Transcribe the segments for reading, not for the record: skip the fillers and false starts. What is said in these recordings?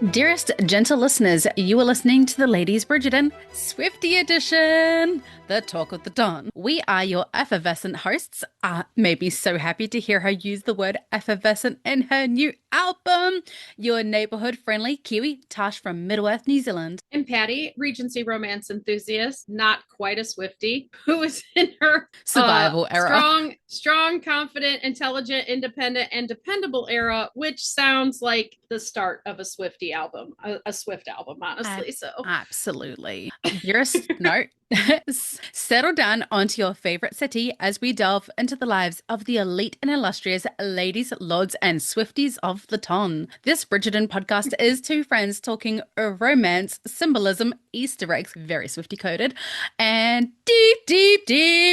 Dearest gentle listeners, you are listening to the Ladies Bridgerton Swiftie edition, the talk of the dawn. We are your effervescent hosts. Made me so happy to hear her use the word effervescent in her new album. Your neighborhood-friendly Kiwi, Tash from Middle-earth, New Zealand. And Pattie, Regency romance enthusiast, not quite a Swiftie, who is in her survival era. Strong, confident, intelligent, independent, and dependable era, which sounds like the start of a Swiftie album, a Swift album, honestly. Absolutely. Dearest, no. Settle down onto your favorite city as we delve into the lives of the elite and illustrious ladies, lords, and Swifties of the ton. This Bridgerton podcast is two friends talking romance, symbolism, Easter eggs, very Swiftie coded, and deep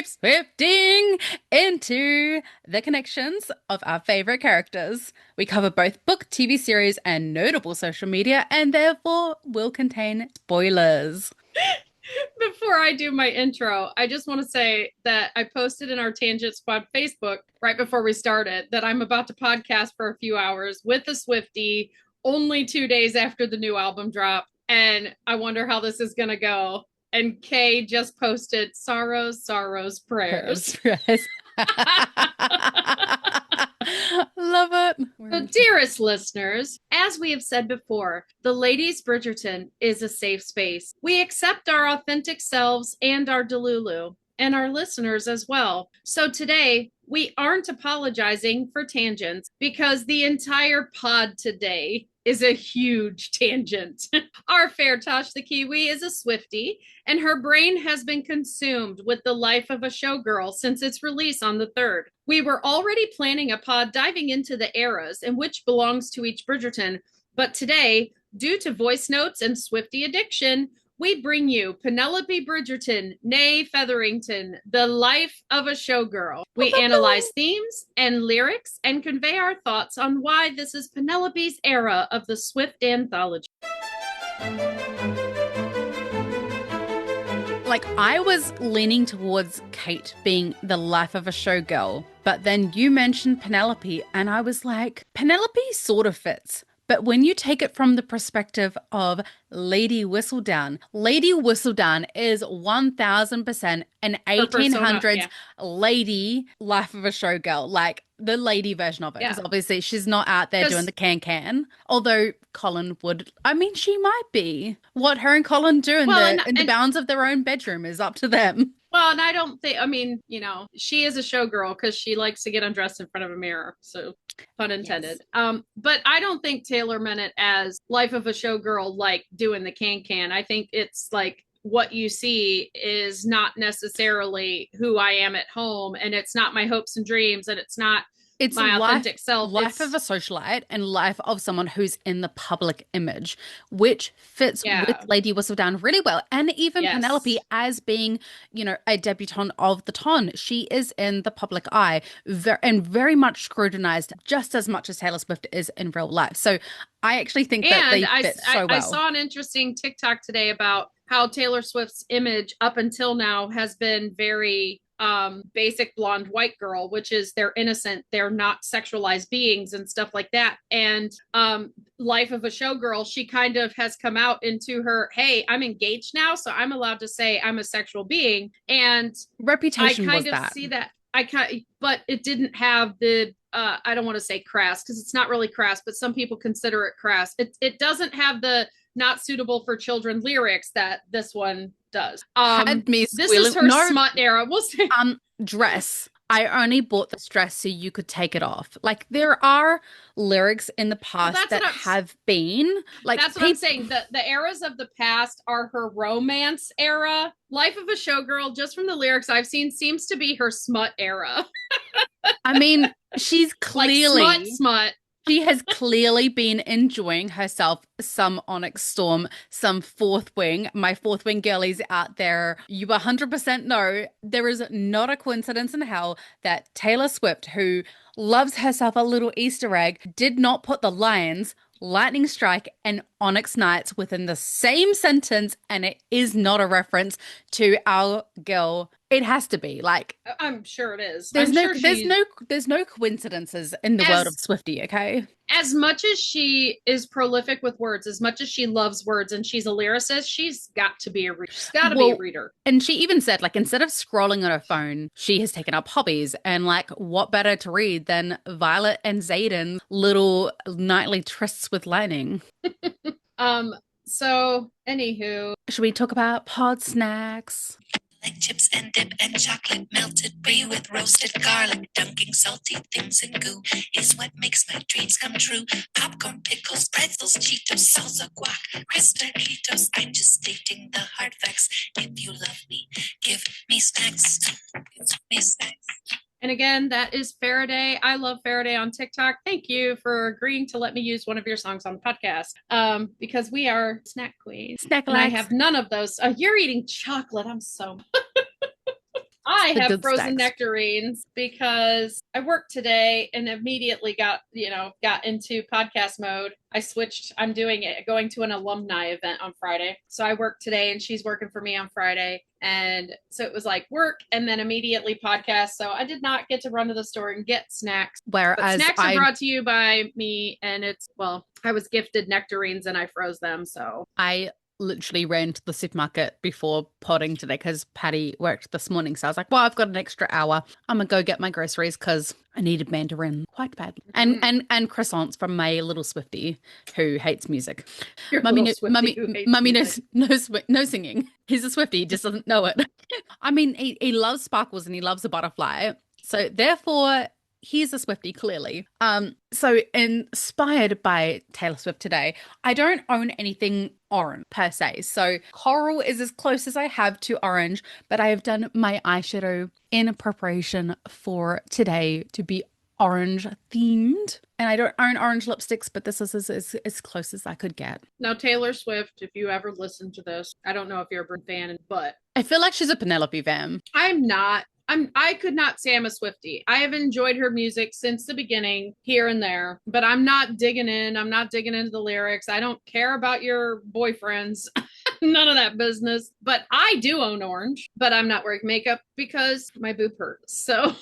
Swifting into the connections of our favorite characters. We cover both book, TV series, and notable social media, and therefore will contain spoilers. Before I do my intro, I just want to say that I posted in our Tangent Squad Facebook right before we started that I'm about to podcast for a few hours with a Swiftie only 2 days after the new album drop. And I wonder how this is going to go. And Kay just posted sorrows, prayers. Love it. So, dearest listeners, as we have said before, the Ladies Bridgerton is a safe space. We accept our authentic selves and our delulu, and our listeners as well. So today, we aren't apologizing for tangents because the entire pod today is a huge tangent. Our fair Tash the Kiwi is a Swiftie, and her brain has been consumed with the life of a showgirl since its release on the 3rd. We were already planning a pod diving into the eras and which belongs to each Bridgerton, but today, due to voice notes and Swiftie addiction, we bring you Penelope Bridgerton, née Featherington, the life of a showgirl. We analyze themes and lyrics and convey our thoughts on why this is Penelope's era of the Swift anthology. Like, I was leaning towards Kate being the life of a showgirl, but then you mentioned Penelope, and I was like, Penelope sort of fits. But when you take it from the perspective of Lady Whistledown is 1000% an 1800s lady life of a showgirl, like the lady version of it. Because obviously she's not out there doing the can. Although Colin would, I mean, she might be. What her and Colin do in the bounds of their own bedroom is up to them. Well, and I don't think, I mean, you know, she is a showgirl because she likes to get undressed in front of a mirror. So, pun intended. Yes. But I don't think Taylor meant it as life of a showgirl, like doing the can. I think it's like what you see is not necessarily who I am at home, and it's not my hopes and dreams, and it's not my authentic self. Life of a socialite and life of someone who's in the public image, which fits with Lady Whistledown really well. And even Penelope as being, you know, a debutante of the ton. She is in the public eye and very much scrutinized just as much as Taylor Swift is in real life. So I actually think that they fit so well. I saw an interesting TikTok today about how Taylor Swift's image up until now has been very basic blonde white girl, which is they're innocent, they're not sexualized beings and stuff like that. And life of a showgirl, she kind of has come out into her, hey, I'm engaged now, so I'm allowed to say I'm a sexual being. And reputation I kind of see that. But it didn't have the I don't want to say crass because it's not really crass, but some people consider it crass. It doesn't have the not suitable for children lyrics that this one does. This is her smut era. We'll say. Dress. I only bought this dress so you could take it off. Like, there are lyrics in the past that have been like. That's what I'm saying. The eras of the past are her romance era. Life of a showgirl, just from the lyrics I've seen, seems to be her smut era. I mean, she's clearly like smut. She has clearly been enjoying herself some Onyx Storm, some Fourth Wing. My Fourth Wing girlies out there, you 100% know there is not a coincidence in hell that Taylor Swift, who loves herself a little Easter egg, did not put the lions, lightning strike, and onyx knights within the same sentence, and it is not a reference to our girl It has to be like I'm sure it is. there's I'm no sure there's she's no there's no coincidences in the world of as Swiftie, okay? as much as she is prolific with words, as much as she loves words and she's a lyricist, she's got to be a reader. She's got to be a Well, reader. and she even said, like, instead of scrolling on her phone, she has taken up hobbies. And, like, what better to read than Violet and Zayden's little nightly trysts with lightning? Um, so anywho, Should we talk about pod snacks? Like chips and dip and chocolate melted brie with roasted garlic. Dunking salty things in goo is what makes my dreams come true. Popcorn, pickles, pretzels, Cheetos, salsa, guac, Cristitos. I'm just stating the hard facts. If you love me, give me snacks. Give me snacks. and again, that is Faraday. I love Faraday on TikTok. Thank you for agreeing to let me use one of your songs on the podcast. Because we are snack queens. Snack And I likes. have none of those. You're eating chocolate. I'm so I The have good frozen stacks. nectarines because I worked today and immediately got into podcast mode. I switched. I'm going to an alumni event on Friday. So I worked today and she's working for me on Friday. And so it was like work and then immediately podcast. So I did not get to run to the store and get snacks. But Whereas snacks are brought to you by me. And I was gifted nectarines and I froze them. So I literally ran to the supermarket before potting today because Patty worked this morning. So I was like, well, I've got an extra hour. I'm going to go get my groceries because I needed mandarin quite badly. And croissants from my little Swiftie who hates music. Your Mummy, little Swiftie who hates music. no singing. He's a Swiftie, he just doesn't know it. I mean, he loves sparkles and he loves a butterfly. So therefore, he's a Swiftie, clearly. So inspired by Taylor Swift today, I don't own anything orange per se. So coral is as close as I have to orange, but I have done my eyeshadow in preparation for today to be orange themed. And I don't own orange lipsticks, but this is as close as I could get. Now, Taylor Swift, if you ever listen to this, I don't know if you're a Brit fan, but I feel like she's a Penelope fan. I'm not. I could not say I'm a Swiftie. I have enjoyed her music since the beginning, here and there, but I'm not digging in. I'm not digging into the lyrics. I don't care about your boyfriends. None of that business. But I do own orange, but I'm not wearing makeup because my boob hurts. So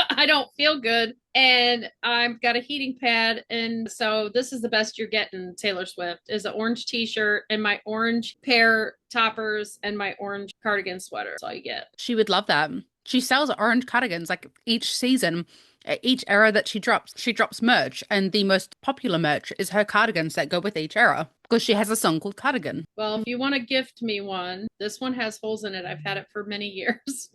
I don't feel good. And I've got a heating pad. And so this is the best you're getting, Taylor Swift, is an orange t-shirt and my orange pair toppers and my orange cardigan sweater. That's all you get. She would love that. She sells orange cardigans like each season. Each era that she drops merch. And the most popular merch is her cardigans that go with each era because she has a song called Cardigan. Well, if you want to gift me one, this one has holes in it. I've had it for many years.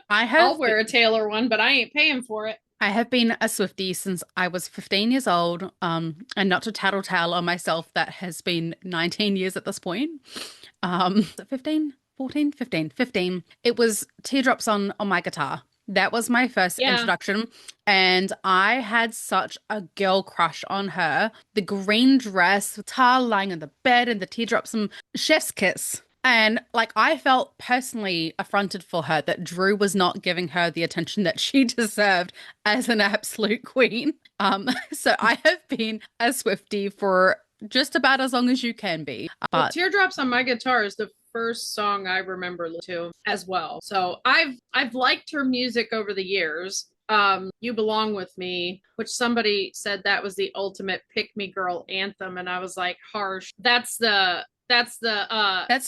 I'll wear a Taylor one, but I ain't paying for it. I have been a Swiftie since I was 15 years old, and not to tattletale on myself, that has been 19 years at this point. 15, 14, 15, 15. It was Teardrops on my guitar. That was my first introduction, and I had such a girl crush on her. The green dress, guitar lying on the bed, and the teardrops and chef's kiss. And like I felt personally affronted for her that Drew was not giving her the attention that she deserved as an absolute queen. So I have been a Swiftie for just about as long as you can be. Well, Teardrops on My Guitar is the first song I remember listening to as well. So I've liked her music over the years. You Belong With Me, which somebody said that was the ultimate pick me girl anthem, and I was like, harsh. That's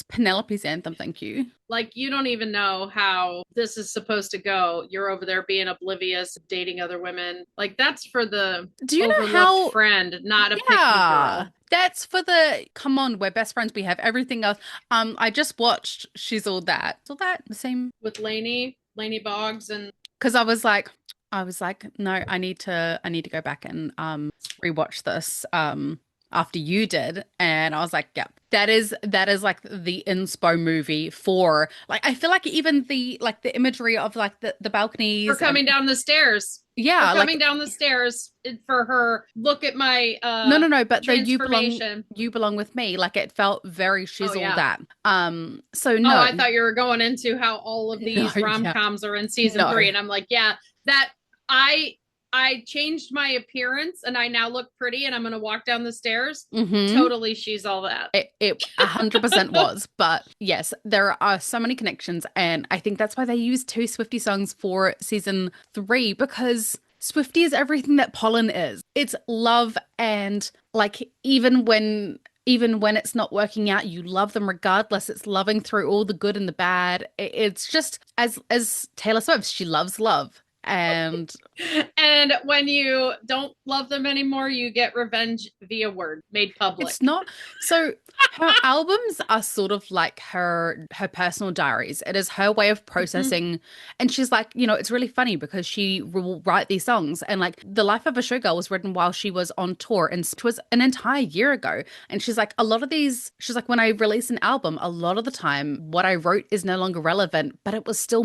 Penelope's anthem, thank you. Like, you don't even know how this is supposed to go. You're over there being oblivious, dating other women. Like, that's for the overlooked friend, not a pick me girl. That's for the come on, we're best friends, we have everything else. I just watched She's All That. Is all that the same with Lainey Boggs? And because I was like, no, I need to go back and rewatch this after you did, and I was like, yeah, that is like the inspo movie for, like, I feel like even the imagery of like the balconies for coming down the stairs. Yeah, coming down the stairs for her. Look at my no, but the transformation. You Belong With Me, like it felt very She's All That. So no, I thought you were going into how all of these rom-coms are in season 3, and I'm like, yeah, that I changed my appearance and I now look pretty and I'm going to walk down the stairs. Mhm. Totally, she's all that. It 100% was. But yes, there are so many connections. And I think that's why they used 2 Swiftie songs for season 3, because Swiftie is everything that Pollen is. It's love, and like even when it's not working out, you love them regardless. It's loving through all the good and the bad. It's just as Taylor Swift, she loves love. And when you don't love them anymore, you get revenge via word made public. it's not so her albums are sort of like her personal diaries. It is her way of processing. And she's like, it's really funny because she will write these songs, and like The Life of a Showgirl was written while she was on tour, and it was an entire year ago. And she's like, she's like, when I release an album, a lot of the time what I wrote is no longer relevant, but it was still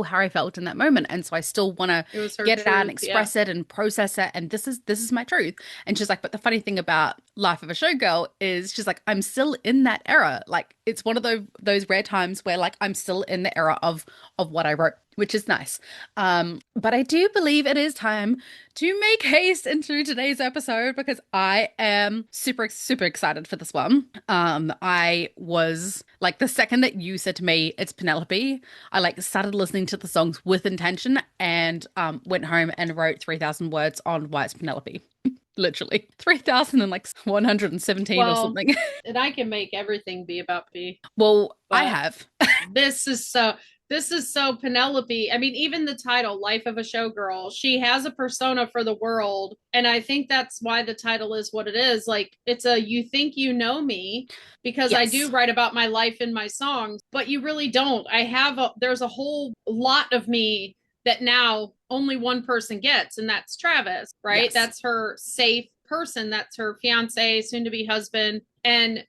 how I felt in that moment. And so I still want to get it out and express it and process it. And this is my truth. And she's like, but the funny thing about Life of a Showgirl is she's like, I'm still in that era. Like, it's one of those rare times where like I'm still in the era of what I wrote, which is nice. But I do believe it is time to make haste into today's episode, because I am super, super excited for this one. I was like, the second that you said to me, it's Penelope, I like started listening to the songs with intention and went home and wrote 3,000 words on why it's Penelope. Literally 3,117 or something. And I can make everything be about P. Well, I have. This is so Penelope. I mean, even the title, Life of a Showgirl, she has a persona for the world. And I think that's why the title is what it is. Like, it's you think you know me, because I do write about my life in my songs, but you really don't. There's a whole lot of me that now only one person gets, and that's Travis, right? Yes. That's her safe person. That's her fiance, soon to be husband. And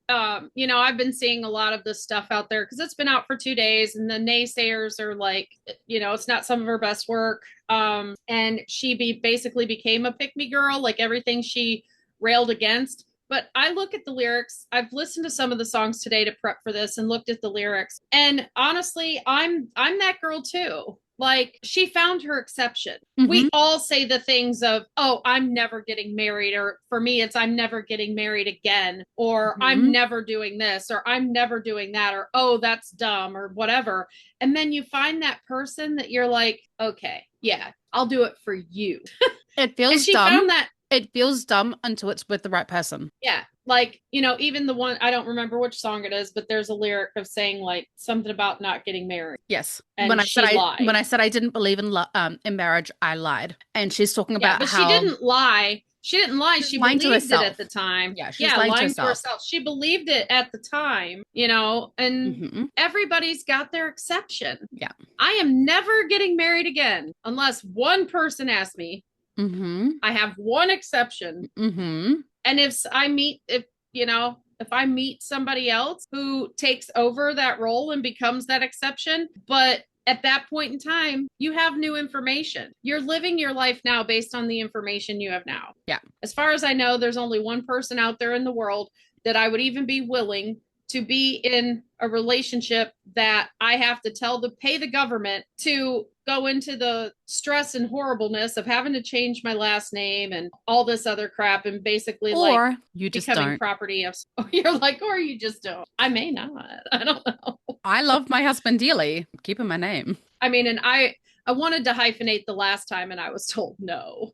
I've been seeing a lot of this stuff out there because it's been out for 2 days, and the naysayers are like, it's not some of her best work. And she basically became a pick-me girl, like everything she railed against. But I look at the lyrics. I've listened to some of the songs today to prep for this and looked at the lyrics. And honestly, I'm that girl too. Like, she found her exception. Mm-hmm. We all say the things of, oh, I'm never getting married. Or for me, it's I'm never getting married again. Or I'm never doing this. Or I'm never doing that. Or, oh, that's dumb. Or whatever. And then you find that person that you're like, okay, yeah, I'll do it for you. It feels and she dumb. Found that. It feels dumb until it's with the right person. Yeah. Like, even the one, I don't remember which song it is, but there's a lyric of saying like something about not getting married. Yes. And when I said I didn't believe in marriage, I lied. And she's talking about but how she didn't lie. She didn't lie. She believed it at the time. Yeah, she's lying to herself. She believed it at the time, and everybody's got their exception. Yeah. I am never getting married again unless one person asks me. I have one exception. And if I meet somebody else who takes over that role and becomes that exception, but at that point in time, you have new information. You're living your life now based on the information you have now. Yeah. As far as I know, there's only one person out there in the world that I would even be willing to be in a relationship that I have to pay the government to go into the stress and horribleness of having to change my last name and all this other crap, and basically you just becoming don't. Property of. You're like, or you just don't. I may not. I don't know. I love my husband dearly. Keep him my name. I mean, and I wanted to hyphenate the last time, and I was told no.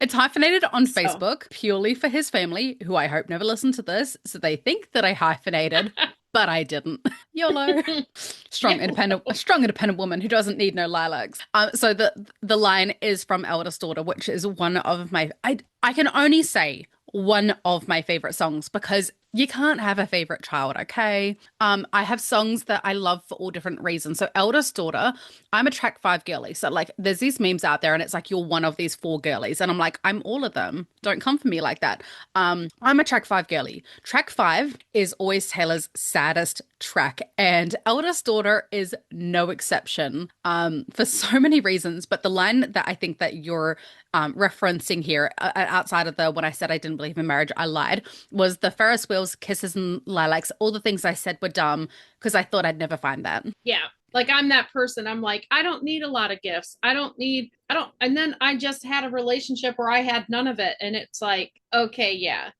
It's hyphenated on Facebook purely for his family, who I hope never listen to this, so they think that I hyphenated, but I didn't. YOLO. Strong independent woman who doesn't need no lilacs. So the line is from Eldest Daughter, which is one of my, I can only say one of my favorite songs, because you can't have a favorite child, okay? I have songs that I love for all different reasons. So Eldest Daughter, I'm a track 5 girly. So like there's these memes out there and it's like you're one of these 4 girlies. And I'm like, I'm all of them. Don't come for me like that. I'm a track 5 girly. Track 5 is always Taylor's saddest track. And Eldest Daughter is no exception for so many reasons. But the line that I think that you're referencing here, outside of the when I said I didn't believe in marriage, I lied, was the Ferris wheels, kisses and lilacs. All the things I said were dumb because I thought I'd never find that. Yeah. Like I'm that person. I'm like, I don't need a lot of gifts. And then I just had a relationship where I had none of it. And it's like, okay, yeah,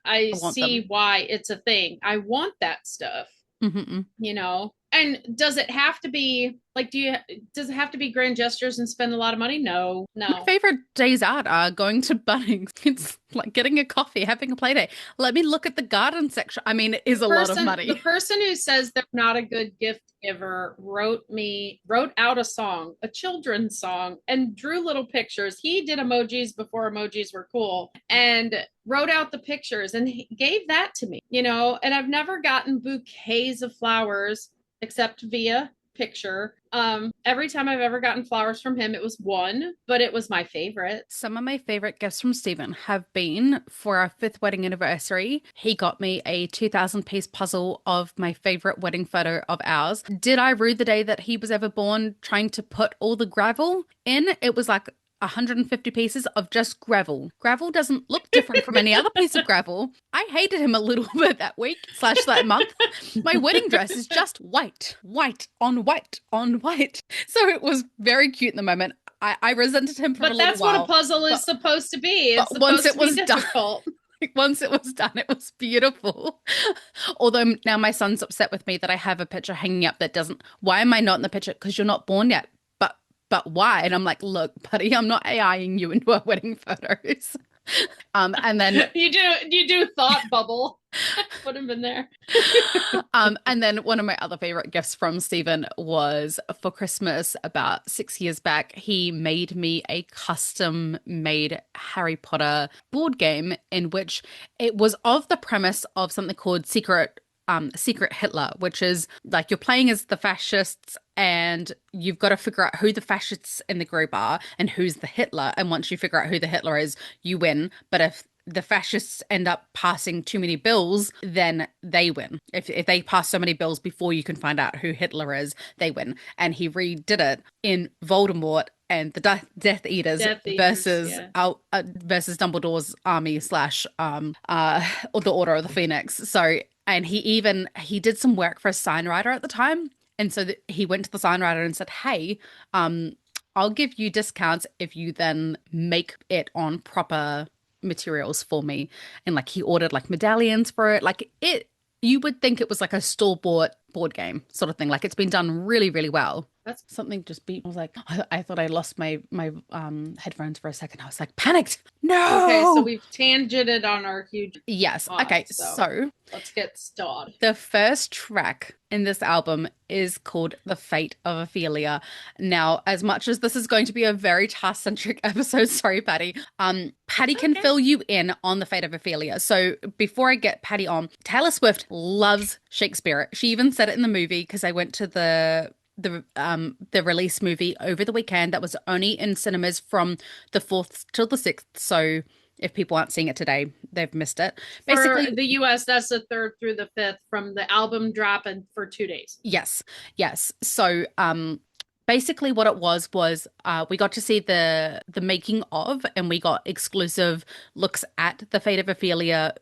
I I want see them. why it's a thing. I want that stuff, Mm-hmm. you know? And does it have to be like, does it have to be grand gestures and spend a lot of money? No, My no. favorite days out are going to Bunnings. It's like getting a coffee, having a play day. Let me look at the garden section. I mean, it is a lot of The money. person who says they're not a good gift giver wrote out a song, a children's song, and drew little pictures. He did emojis before emojis were cool, and wrote out the pictures and he gave that to me, you know. And I've never gotten bouquets of flowers except via picture. Every time I've ever gotten flowers from him, it was one, but it was my favorite. Some of my favorite gifts from Stephen have been for our fifth wedding anniversary. He got me a 2,000-piece puzzle of my favorite wedding photo of ours. Did I rue the day that he was ever born trying to put all the gravel in? It was like 150 pieces of just gravel. Gravel doesn't look different from any other piece of gravel. I hated him a little bit that week / that month. My wedding dress is just white, white on white on white. So it was very cute in the moment. I resented him for a But little that's while. what a puzzle is supposed to be. It's But once supposed it to be was done, difficult. once it was done, it was beautiful. Although now my son's upset with me that I have a picture hanging up that doesn't. Why am I not in the picture? Because you're not born yet. But why? And I'm like, look, buddy, I'm not AIing you into our wedding photos. And then you do thought bubble. Put him in there. and then one of my other favorite gifts from Stephen was for Christmas about 6 years back. He made me a custom made Harry Potter board game in which it was of the premise of something called Secret Hitler, which is like you're playing as the fascists and you've got to figure out who the fascists in the group are and who's the Hitler. And once you figure out who the Hitler is, you win. But if the fascists end up passing too many bills, then they win. If they pass so many bills before you can find out who Hitler is, they win. And he redid it in Voldemort and the Death Eaters, versus yeah. Versus Dumbledore's army / or the Order of the Phoenix. So and he did some work for a sign writer at the time. And so he went to the sign writer and said, hey, I'll give you discounts if you then make it on proper materials for me. And like he ordered like medallions for it. Like you would think it was like a store-bought board game sort of thing. Like it's been done really, really well. That's something just beat. I was like, I thought I lost my headphones for a second. I was like, panicked. No. Okay, so we've tangented on our huge. Yes. Pod, okay. So let's get started. The first track in this album is called The Fate of Ophelia. Now, as much as this is going to be a very task-centric episode, sorry, Pattie, Pattie can fill you in on The Fate of Ophelia. So before I get Pattie on, Taylor Swift loves Shakespeare. She even said it in the movie because I went to the release movie over the weekend that was only in cinemas from the 4th till the 6th. So if people aren't seeing it today, they've missed it. Basically, for the US, that's the 3rd through the 5th from the album drop and for 2 days. Yes. So basically what it was we got to see the making of, and we got exclusive looks at The Fate of Ophelia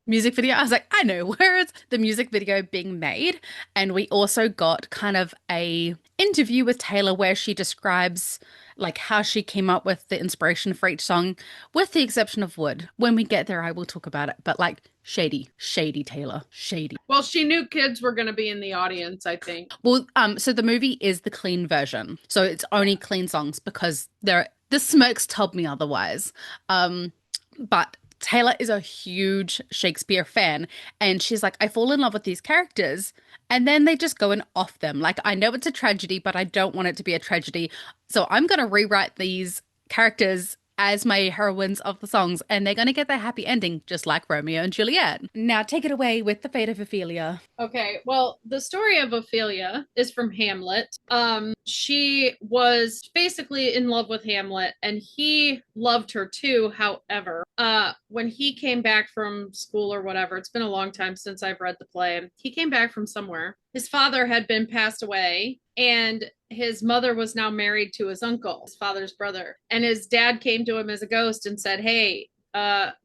music video. I was like, I know, where is the music video being made? And we also got kind of a interview with Taylor where she describes like how she came up with the inspiration for each song, with the exception of Wood. When we get there, I will talk about it. But like shady Taylor, shady. Well, she knew kids were going to be in the audience, I think. Well, so the movie is the clean version. So it's only clean songs because the Smirks told me otherwise. But Taylor is a huge Shakespeare fan, and she's like, I fall in love with these characters, and then they just go and off them. Like, I know it's a tragedy, but I don't want it to be a tragedy. So I'm going to rewrite these characters as my heroines of the songs, and they're going to get their happy ending, just like Romeo and Juliet. Now, take it away with The Fate of Ophelia. Okay, well, the story of Ophelia is from Hamlet. She was basically in love with Hamlet, and he loved her too. However, when he came back from school or whatever, it's been a long time since I've read the play. He came back from somewhere. His father had been passed away, and his mother was now married to his uncle, his father's brother. And his dad came to him as a ghost and said, hey,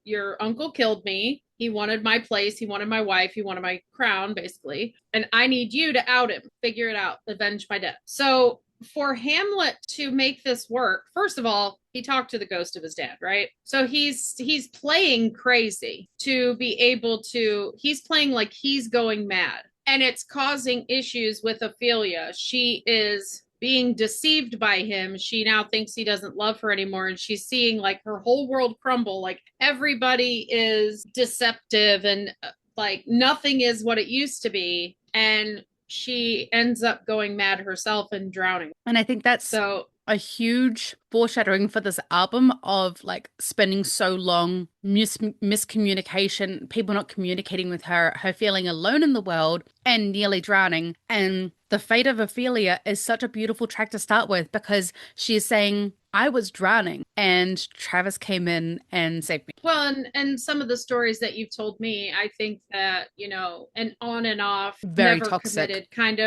your uncle killed me. He wanted my place. He wanted my wife. He wanted my crown, basically. And I need you to out him, figure it out, avenge my death. So for Hamlet to make this work, first of all, he talked to the ghost of his dad, right? So he's playing crazy to be able to, he's playing like he's going mad. And it's causing issues with Ophelia. She is being deceived by him. She now thinks he doesn't love her anymore. And she's seeing like her whole world crumble. Like everybody is deceptive and like nothing is what it used to be. And she ends up going mad herself and drowning. And I think that's a huge foreshadowing for this album of like spending so long miscommunication, people not communicating with her, her feeling alone in the world and nearly drowning. And the fate of Ophelia is such a beautiful track to start with because she is saying, I was drowning and Travis came in and saved me. Well, and some of the stories that you've told me, I think that, you know, an on and off, very never toxic committed kind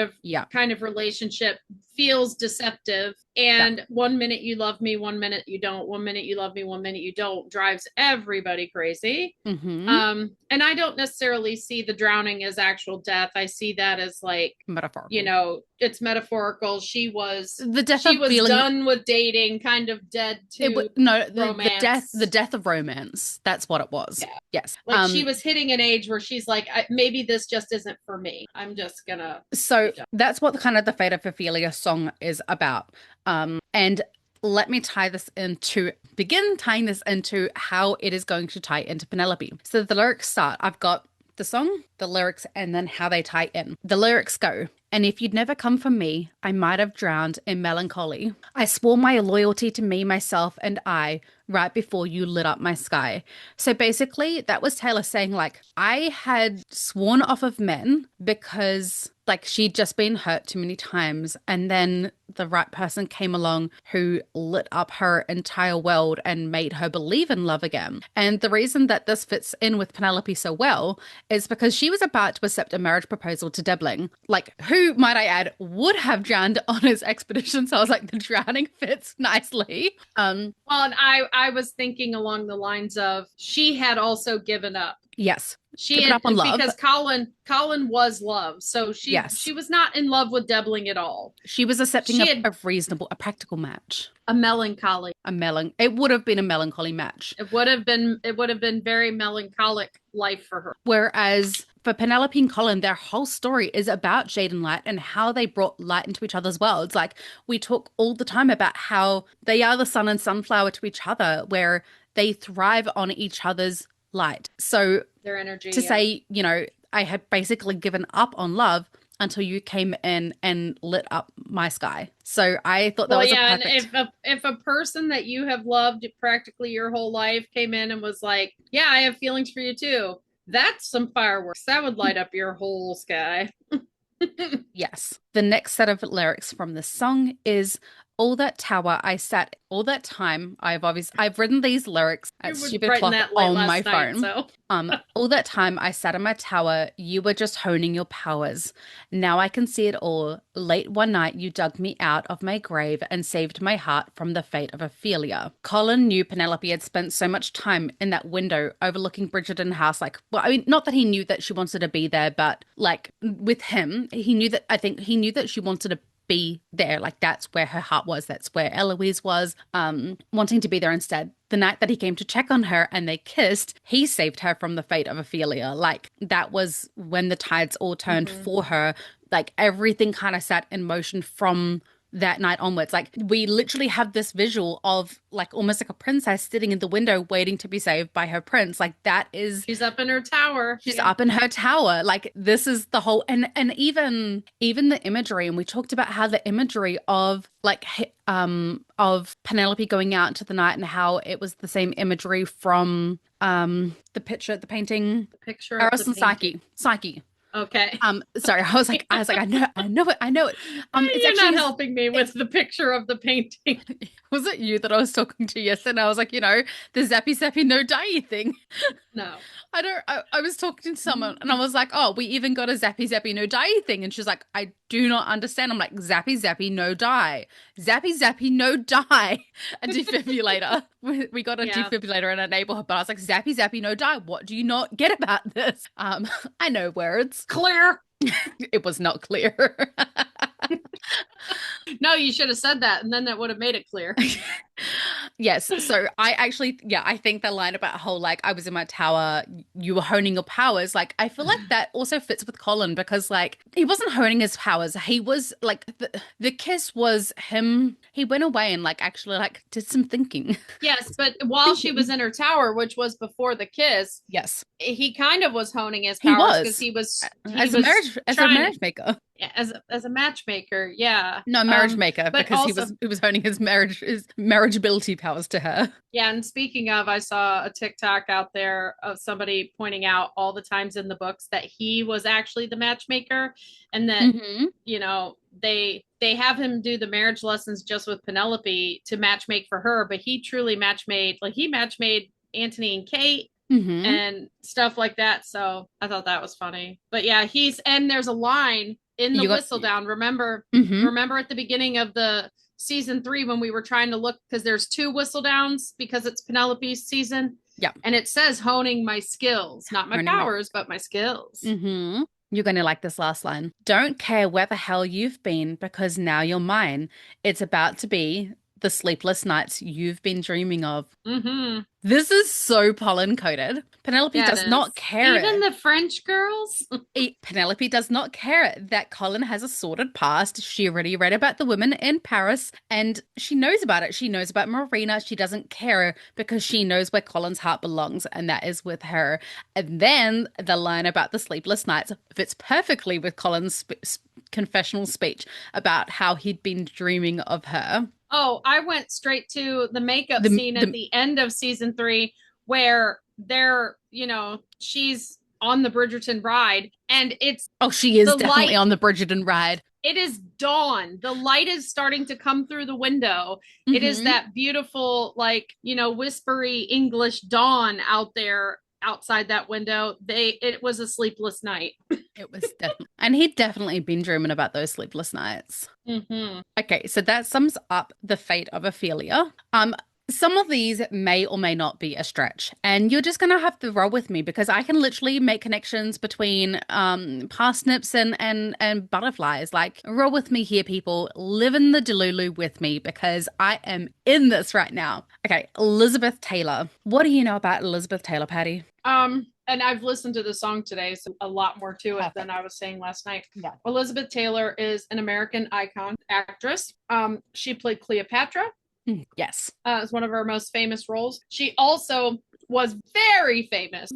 of relationship feels deceptive. And 1 minute you love me, 1 minute you don't. 1 minute you love me, 1 minute you don't. Drives everybody crazy. Mm-hmm. And I don't necessarily see the drowning as actual death. I see that as like metaphorical. You know, it's metaphorical. She was feeling done with dating, kind of dead to romance. The death of romance. That's what it was. Yeah. Yes. Like she was hitting an age where she's like, maybe this just isn't for me. I'm just gonna. So that's what kind of the Fate of Ophelia song is about. And let me begin tying this into how it is going to tie into Penelope. So the lyrics start, I've got the song, the lyrics, and then how they tie in. The lyrics go, and if you'd never come for me, I might have drowned in melancholy. I swore my loyalty to me, myself, and I, right before you lit up my sky. So basically, that was Taylor saying, like, I had sworn off of men because, like, she'd just been hurt too many times. And then the right person came along who lit up her entire world and made her believe in love again. And the reason that this fits in with Penelope so well is because she was about to accept a marriage proposal to Debling, like, who, might I add, would have drowned on his expedition. So I was like, the drowning fits nicely. Well, and I was thinking along the lines of she had also given up. Yes. She had, up on love because Colin was love. So she was not in love with Debling at all. She was accepting a practical match. A melancholy. It would have been a melancholy match. It would have been very melancholic life for her. Whereas for Penelope and Colin, their whole story is about Jade and Light and how they brought light into each other's worlds. Like, we talk all the time about how they are the sun and sunflower to each other, where they thrive on each other's light. So their energy to say, you know, I had basically given up on love until you came in and lit up my sky. So I thought that was a perfect... And if a person that you have loved practically your whole life came in and was like, yeah, I have feelings for you too, that's some fireworks. That would light up your whole sky. Yes. The next set of lyrics from the song is, all that time I've written these lyrics at stupid clock on my phone. All that time I sat in my tower, you were just honing your powers. Now I can see it all. Late one night you dug me out of my grave and saved my heart from the fate of Ophelia. Colin knew Penelope had spent so much time in that window overlooking Bridgerton House. Like, well, I mean, not that he knew that she wanted to be there, but like with him, he knew that she wanted to be there. Like, that's where her heart was. That's where Eloise was, wanting to be there instead. The night that he came to check on her and they kissed, he saved her from the fate of Ophelia. Like, that was when the tides all turned for her. Like, everything kind of sat in motion from that night onwards. Like, we literally have this visual of like almost like a princess sitting in the window waiting to be saved by her prince. Like, that is, she's up in her tower. She's up in her tower. Like, this is the whole, and even the imagery. And we talked about how the imagery of like of Penelope going out into the night and how it was the same imagery from the picture Eros and Psyche. Okay. Sorry, I was like, I know it. It's You're actually not helping me with the picture of the painting. Was it you that I was talking to yesterday? I was like, you know, the zappy zappy no die thing. No. I was talking to someone and I was like, oh, we even got a zappy zappy no die thing. And she's like, I do not understand. I'm like, zappy, zappy, no die. Zappy, zappy, no die. A defibrillator. We got a defibrillator in our neighborhood, but I was like, zappy, zappy, no die. What do you not get about this? I know words. Clear. It was not clear. No, you should have said that, and then that would have made it clear. Yes. So I actually, I think the line about whole, like, I was in my tower, you were honing your powers. Like, I feel like that also fits with Colin because, like, he wasn't honing his powers. He was like, the kiss was him. He went away and, like, actually, like, did some thinking. Yes. But while she was in her tower, which was before the kiss, yes, he kind of was honing his powers because he was as a marriage maker. As a matchmaker, yeah. No, marriage maker, but because also, he was honing his marriageability powers to her. Yeah, and speaking of, I saw a TikTok out there of somebody pointing out all the times in the books that he was actually the matchmaker, and that you know they have him do the marriage lessons just with Penelope to matchmake for her, but he truly matchmade, like he matchmade Anthony and Kate. And stuff like that. So I thought that was funny. But yeah, and there's a line in the whistle down. Remember at the beginning of the season 3 when we were trying to look, because there's 2 whistle downs because it's Penelope's season. Yeah. And it says honing my skills, not my powers, but my skills. You're going to like this last line. Don't care where the hell you've been because now you're mine. It's about to be the sleepless nights you've been dreaming of. This is so pollen-coated. Penelope does not care. Even the French girls? Penelope does not care that Colin has a sordid past. She already read about the women in Paris, and she knows about it. She knows about Marina. She doesn't care because she knows where Colin's heart belongs, and that is with her. And then the line about the sleepless nights fits perfectly with Colin's confessional speech about how he'd been dreaming of her. Oh, I went straight to the makeup scene at the end of season 3 where she's on the Bridgerton ride and it's... Oh, she is definitely on the Bridgerton ride. It is dawn. The light is starting to come through the window. It is that beautiful, like, whispery English dawn out there outside that window. It was a sleepless night. It was definitely, and he'd definitely been dreaming about those sleepless nights. Okay, so that sums up the fate of Ophelia. Some of these may or may not be a stretch, and you're just going to have to roll with me because I can literally make connections between parsnips and butterflies. Like, roll with me here, people. Live in the Delulu with me because I am in this right now. Okay, Elizabeth Taylor. What do you know about Elizabeth Taylor, Patty? And I've listened to the song today, so a lot more to it than I was saying last night. Yeah. Elizabeth Taylor is an American icon actress. She played Cleopatra. Yes. It's one of her most famous roles. She also was very famous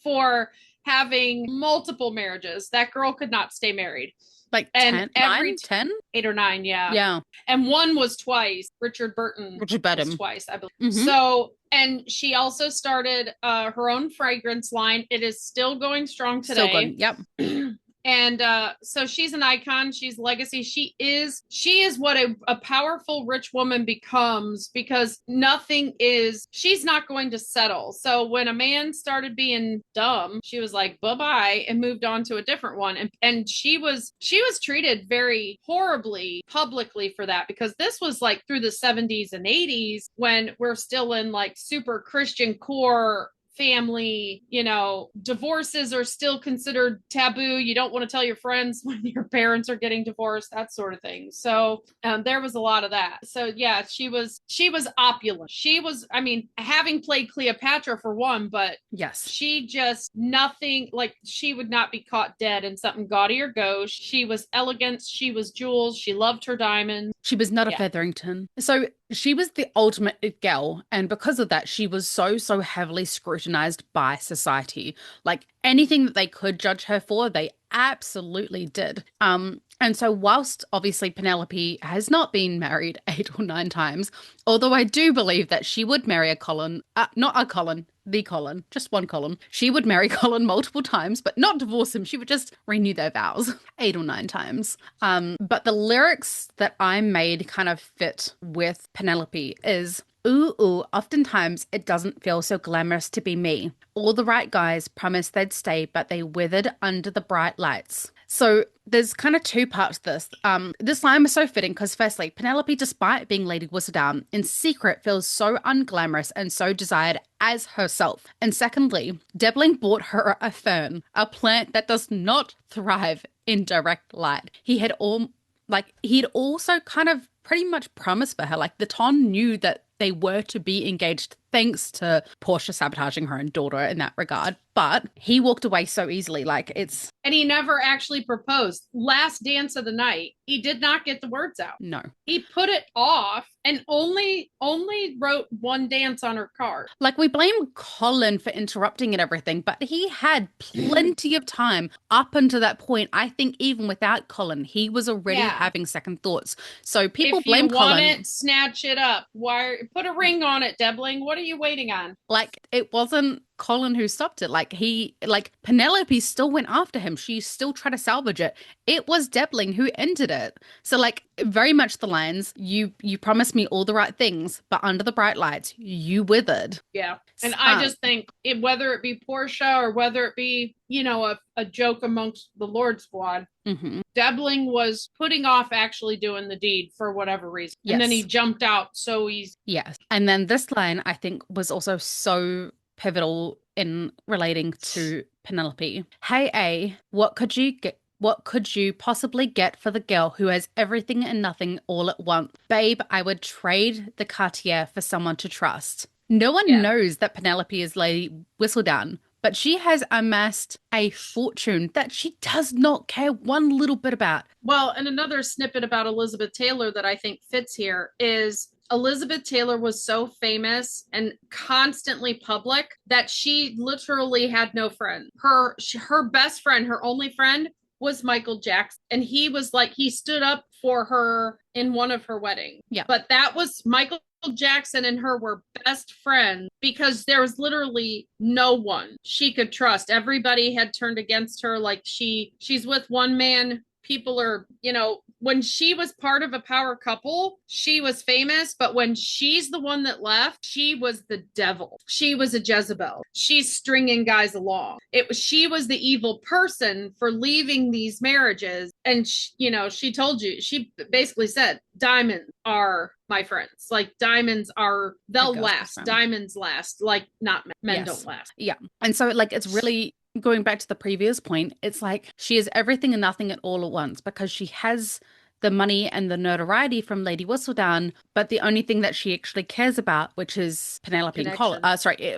for having multiple marriages. That girl could not stay married. Like 10? 8 or 9, yeah. Yeah. And one was twice. Richard Burton was twice, I believe. So, and she also started her own fragrance line. It is still going strong today. Still going, yep. And so she's an icon. She's legacy. She is what a powerful rich woman becomes because she's not going to settle. So when a man started being dumb, she was like, bye-bye, and moved on to a different one. And she was treated very horribly publicly for that because this was like through the 70s and 80s when we're still in like super Christian core family, divorces are still considered taboo. You don't want to tell your friends when your parents are getting divorced, that sort of thing. So there was a lot of that. So yeah, she was opulent. She was, having played Cleopatra for one, but yes, she just nothing, like she would not be caught dead in something gaudy or gauche. She was elegant. She was jewels. She loved her diamonds. She was not a Featherington. So she was the ultimate girl. And because of that, she was so heavily scrutinized by society. Like anything that they could judge her for, they absolutely did. And so whilst obviously Penelope has not been married 8 or 9 times, although I do believe that she would marry the Colin, just one Colin. She would marry Colin multiple times, but not divorce him. She would just renew their vows 8 or 9 times. But the lyrics that I made kind of fit with Penelope is, ooh, oftentimes it doesn't feel so glamorous to be me. All the right guys promised they'd stay, but they withered under the bright lights. So there's kind of two parts to this. This line was so fitting because firstly, Penelope, despite being Lady Whistledown, in secret feels so unglamorous and so desired as herself. And secondly, Debling bought her a fern, a plant that does not thrive in direct light. He'd also kind of pretty much promised for her. Like the Ton knew that they were to be engaged thanks to Portia sabotaging her own daughter in that regard. But he walked away so easily. Like it's And he never actually proposed. Last dance of the night, he did not get the words out. no. He put it off and only wrote one dance on her card. Like we blame Colin for interrupting and everything, but he had plenty of time up until that point. I think even without Colin, he was already Yeah. having second thoughts. So people If blame you want Colin. it, snatch it up. Why put a ring on it, Debling? What are you waiting on? Like it wasn't Colin who stopped it. Like Penelope still went after him. She still tried to salvage it. It was Debling who ended it. So like very much the lines, you promised me all the right things, but under the bright lights, you withered. Yeah. And I just think whether it be Portia or whether it be, a joke amongst the Lord Squad, Debling was putting off actually doing the deed for whatever reason. Yes. And then he jumped out so easy. Yes. And then this line, I think, was also so pivotal in relating to Penelope. Hey, A, what could you get? What could you possibly get for the girl who has everything and nothing all at once? Babe, I would trade the Cartier for someone to trust. No one knows that Penelope is Lady Whistledown, but she has amassed a fortune that she does not care one little bit about. Well, and another snippet about Elizabeth Taylor that I think fits here is Elizabeth Taylor was so famous and constantly public that she literally had no friend. Her best friend, her only friend, was Michael Jackson. And he was like, he stood up for her in one of her weddings. Yeah. But that was Michael Jackson and her were best friends because there was literally no one she could trust. Everybody had turned against her. Like she's with one man. People are, when she was part of a power couple, she was famous. But when she's the one that left, she was the devil. She was a Jezebel. She's stringing guys along. She was the evil person for leaving these marriages. And, she told you, she basically said, diamonds are my friends. Like diamonds are, they'll last. Diamonds last. Like not men don't last. Yeah. And so like, it's really going back to the previous point, it's like she is everything and nothing at all at once because she has the money and the notoriety from Lady Whistledown, but the only thing that she actually cares about, which is Penelope and Colin,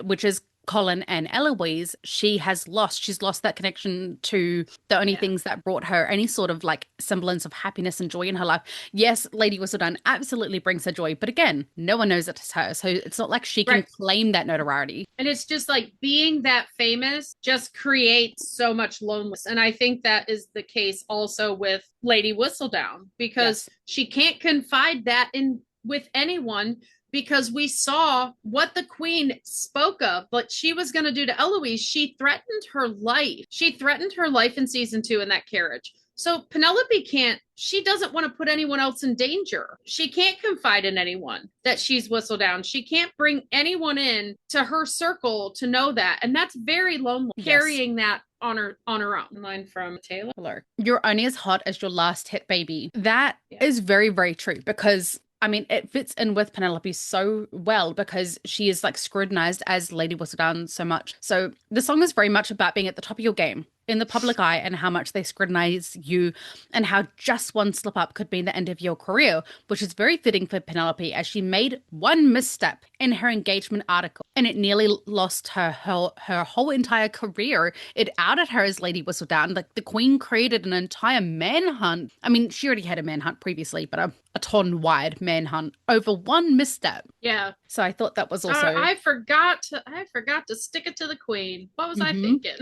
which is Colin and Eloise, she's lost that connection to the only things that brought her any sort of like semblance of happiness and joy in her life. Yes, Lady Whistledown absolutely brings her joy, but again, no one knows it's her, so it's not like she can claim that notoriety. And it's just like being that famous just creates so much loneliness. And I think that is the case also with Lady Whistledown because she can't confide that in with anyone because we saw what the queen spoke of, what she was going to do to Eloise. She threatened her life. She threatened her life in season 2 in that carriage. So Penelope she doesn't want to put anyone else in danger. She can't confide in anyone that she's Whistledown. She can't bring anyone in to her circle to know that. And that's very lonely, carrying that on her own. Line from Taylor. Hello. You're only as hot as your last hit, baby. That is very, very true because I mean, it fits in with Penelope so well because she is like scrutinized as Lady Whistledown so much. So the song is very much about being at the top of your game in the public eye and how much they scrutinize you and how just one slip up could mean the end of your career, which is very fitting for Penelope as she made one misstep in her engagement article and it nearly lost her whole entire career. It outed her as Lady Whistledown. Like the Queen created an entire manhunt. I mean, she already had a manhunt previously, but a ton-wide manhunt over one misstep. Yeah. So I thought that was also I forgot to stick it to the Queen. What was I thinking?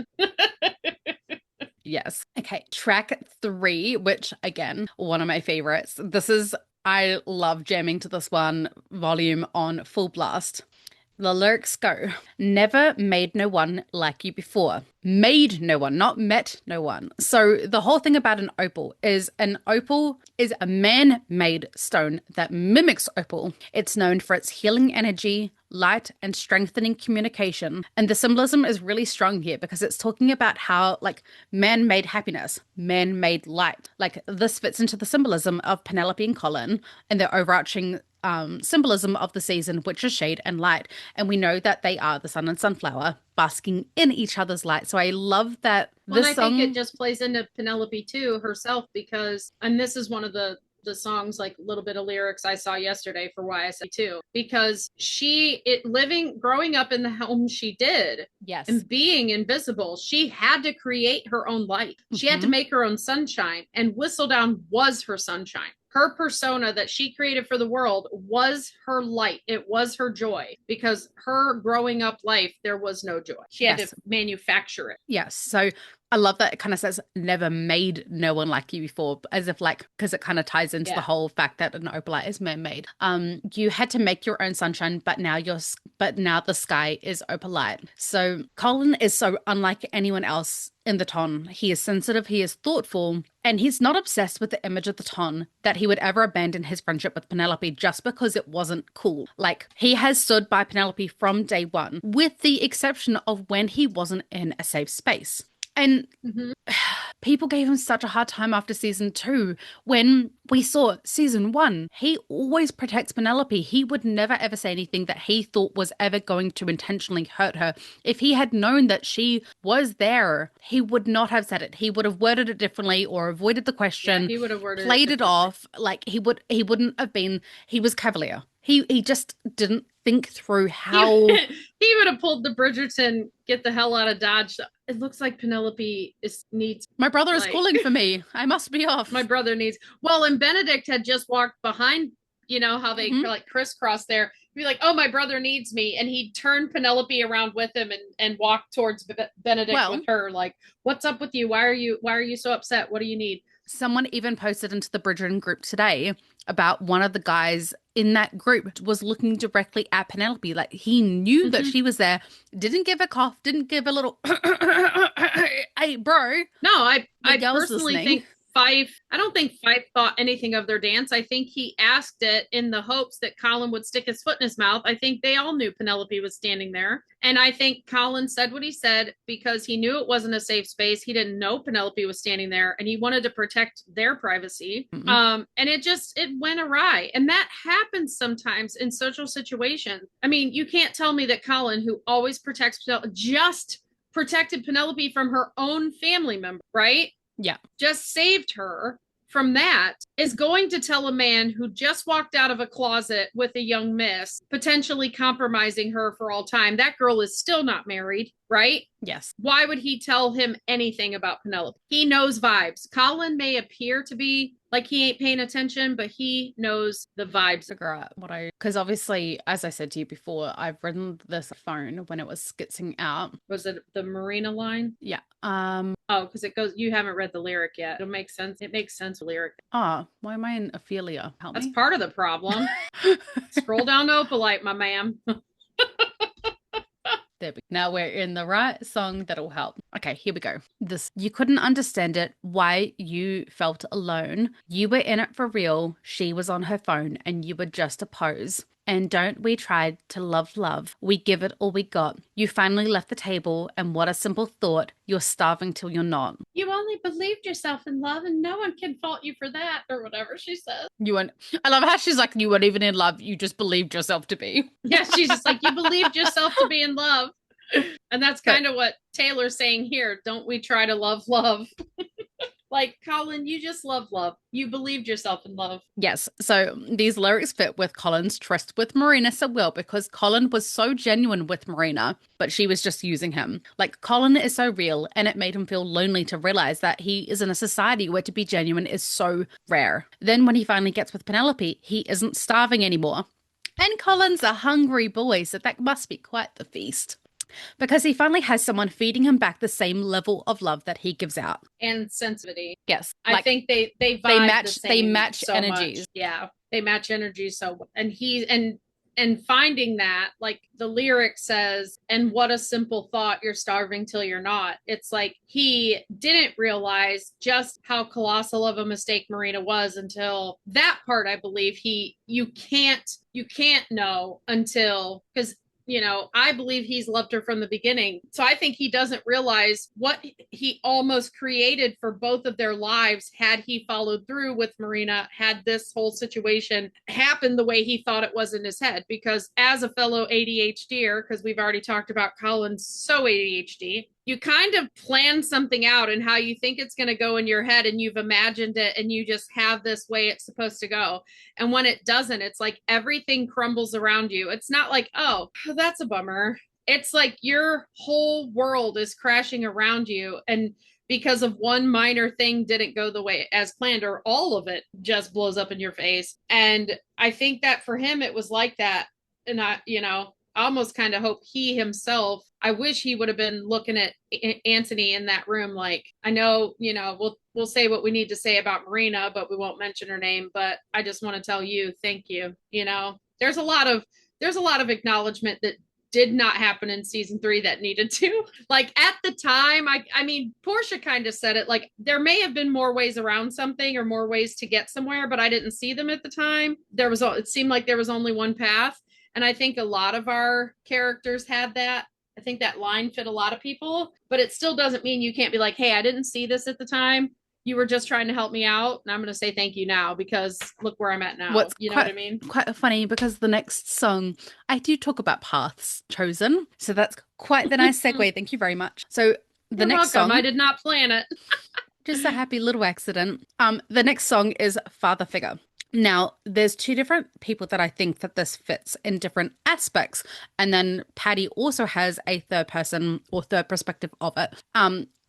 Yes. Okay. Track 3, which again, one of my favorites. I love jamming to this one volume on full blast. The lyrics go, never made no one like you before. Made no one, not met no one. So the whole thing about an opal is a man-made stone that mimics opal. It's known for its healing energy, light, and strengthening communication. And the symbolism is really strong here because it's talking about how, like, man-made happiness, man-made light. Like, this fits into the symbolism of Penelope and Colin and their overarching symbolism of the season, which is shade and light. And we know that they are the sun and sunflower basking in each other's light. So I love that I think it just plays into Penelope too herself because, and this is one of the songs, like a little bit of lyrics I saw yesterday for YSA too, because growing up in the home she did, yes, and being invisible, she had to create her own light. She had to make her own sunshine, and Whistledown was her sunshine. Her persona that she created for the world was her light. It was her joy because her growing up life, there was no joy. She had to manufacture it. Yes. So I love that it kind of says never made no one like you before, as if like, because it kind of ties into the whole fact that an opalite is man-made. You had to make your own sunshine, but now the sky is opalite. So Colin is so unlike anyone else in the ton. He is sensitive, he is thoughtful, and he's not obsessed with the image of the ton that he would ever abandon his friendship with Penelope just because it wasn't cool. Like, he has stood by Penelope from day one, with the exception of when he wasn't in a safe space. And people gave him such a hard time after season 2 when we saw season 1. He always protects Penelope. He would never ever say anything that he thought was ever going to intentionally hurt her. If he had known that she was there, he would not have said it. He would have worded it differently or avoided the question. Yeah, he would have worded played it off. Like, he wouldn't have been, he was cavalier. He just didn't think through how he would have pulled the Bridgerton, get the hell out of Dodge. It looks like Penelope needs. My brother is calling for me. I must be off. My brother needs. Well, and Benedict had just walked behind. You know how they like crisscross there. He'd be like, "Oh, my brother needs me," and he'd turn Penelope around with him and walk towards Benedict with her. Like, "What's up with you? Why are you so upset? What do you need?" Someone even posted into the Bridgerton group today about one of the guys in that group was looking directly at Penelope. Like, he knew that she was there, didn't give a cough, didn't give a little, hey, bro. No, I personally think I don't think Fife thought anything of their dance. I think he asked it in the hopes that Colin would stick his foot in his mouth. I think they all knew Penelope was standing there. And I think Colin said what he said because he knew it wasn't a safe space. He didn't know Penelope was standing there and he wanted to protect their privacy. And it went awry. And that happens sometimes in social situations. I mean, you can't tell me that Colin, who always protects Penelope, just protected Penelope from her own family member, right? Yeah. Just saved her from that, is going to tell a man who just walked out of a closet with a young miss, potentially compromising her for all time. That girl is still not married, right? Yes. Why would he tell him anything about Penelope? He knows vibes. Colin may appear to be like he ain't paying attention, but he knows the vibes. Figure out because obviously, as I said to you before, I've written this phone when it was skitzing out. Was it the Marina line? Yeah. Because it goes, you haven't read the lyric yet. It'll make sense. It makes sense, lyric. Why am I in Ophelia? Help me. That's part of the problem. Scroll down to Opalite, my ma'am. Now we're in the right song that'll help. Okay, here we go. You couldn't understand it, why you felt alone. You were in it for real. She was on her phone and you were just a pose. And don't we try to love? We give it all we got. You finally left the table, and what a simple thought. You're starving till you're not. You only believed yourself in love, and no one can fault you for that, or whatever she says. I love how she's like, you weren't even in love. You just believed yourself to be. Yeah, she's just like, you believed yourself to be in love. And that's kind of what Taylor's saying here. Don't we try to love? Like, Colin, you just love. You believed yourself in love. Yes. So these lyrics fit with Colin's tryst with Marina so well because Colin was so genuine with Marina, but she was just using him. Like, Colin is so real, and it made him feel lonely to realize that he is in a society where to be genuine is so rare. Then when he finally gets with Penelope, he isn't starving anymore. And Colin's a hungry boy, so that must be quite the feast. Because he finally has someone feeding him back the same level of love that he gives out. And sensitivity. Yes. I think they match energies. Yeah. They match energies so, and and finding that, like the lyric says, and what a simple thought, you're starving till you're not. It's like he didn't realize just how colossal of a mistake Marina was until that part. I believe you can't know until, because I believe he's loved her from the beginning. So I think he doesn't realize what he almost created for both of their lives had he followed through with Marina, had this whole situation happen the way he thought it was in his head. Because as a fellow ADHDer, because we've already talked about Colin's so ADHD, you kind of plan something out and how you think it's going to go in your head, and you've imagined it, and you just have this way it's supposed to go. And when it doesn't, it's like everything crumbles around you. It's not like, oh, that's a bummer. It's like your whole world is crashing around you. And because of one minor thing didn't go the way as planned, or all of it just blows up in your face. And I think that for him, it was like that. And I almost kind of hope he himself, I wish he would have been looking at Anthony in that room. Like, I know, we'll say what we need to say about Marina, but we won't mention her name. But I just want to tell you, thank you. There's a lot of acknowledgement that did not happen in season 3 that needed to. Like at the time, I mean, Portia kind of said it, like there may have been more ways around something or more ways to get somewhere, but I didn't see them at the time. It seemed like there was only one path. And I think a lot of our characters had that. I think that line fit a lot of people, but it still doesn't mean you can't be like, hey, I didn't see this at the time. You were just trying to help me out. And I'm going to say thank you now because look where I'm at now. What I mean? Quite funny because the next song, I do talk about paths chosen. So that's quite the nice segue. Thank you very much. So the next song. I did not plan it. Just a happy little accident. The next song is Father Figure. Now, there's 2 different people that I think that this fits in different aspects. And then Pattie also has a third person or third perspective of it.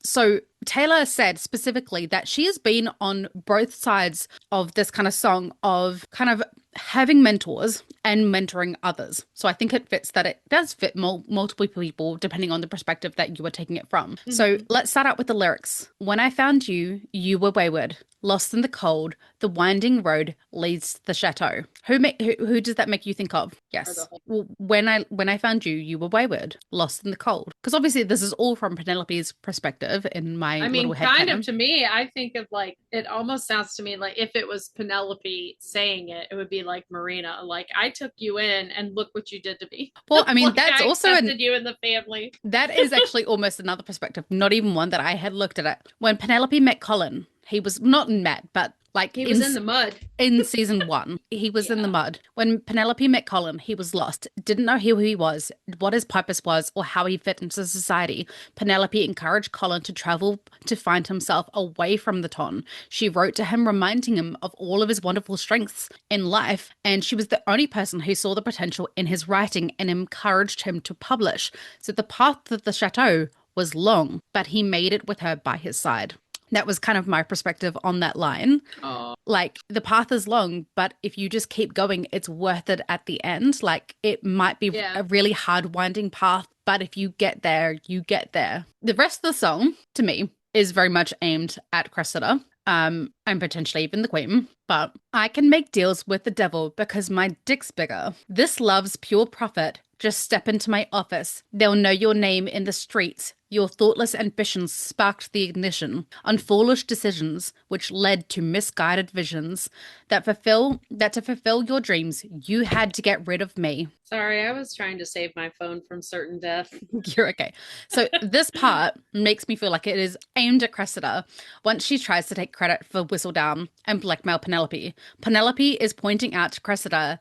So Taylor said specifically that she has been on both sides of this kind of song of kind of having mentors and mentoring others. So I think it fits that it does fit multiple people depending on the perspective that you are taking it from. Mm-hmm. So let's start out with the lyrics. When I found you, you were wayward, lost in the cold. The winding road leads to the chateau. Who does that make you think of? Yes. Well, when I found you, you were wayward, lost in the cold. Because obviously this is all from Penelope's perspective in my little head kind canon. of to me, I think of like, it almost sounds to me like if it was Penelope saying it, it would be like Marina, like I took you in and look what you did to me. Well, I mean, like, that's I also accepted you in the family. That is actually almost another perspective, not even one that I had looked at it. When Penelope met Colin, he was not met, but like he was in the mud. In season 1, he was in the mud. When Penelope met Colin, he was lost, didn't know who he was, what his purpose was, or how he fit into society. Penelope encouraged Colin to travel to find himself away from the ton. She wrote to him, reminding him of all of his wonderful strengths in life, and she was the only person who saw the potential in his writing and encouraged him to publish. So the path to the chateau was long, but he made it with her by his side. That was kind of my perspective on that line. Aww. Like, the path is long, but if you just keep going, it's worth it at the end. Like, it might be a really hard winding path, but if you get there, you get there. The rest of the song, to me, is very much aimed at Cressida, and potentially even the Queen. But I can make deals with the devil because my dick's bigger. This love's pure profit. Just step into my office. They'll know your name in the streets. Your thoughtless ambitions sparked the ignition on foolish decisions, which led to misguided visions. That to fulfill your dreams, you had to get rid of me. Sorry, I was trying to save my phone from certain death. You're okay. So this part makes me feel like it is aimed at Cressida once she tries to take credit for Whistledown and blackmail Penelope. Penelope is pointing out to Cressida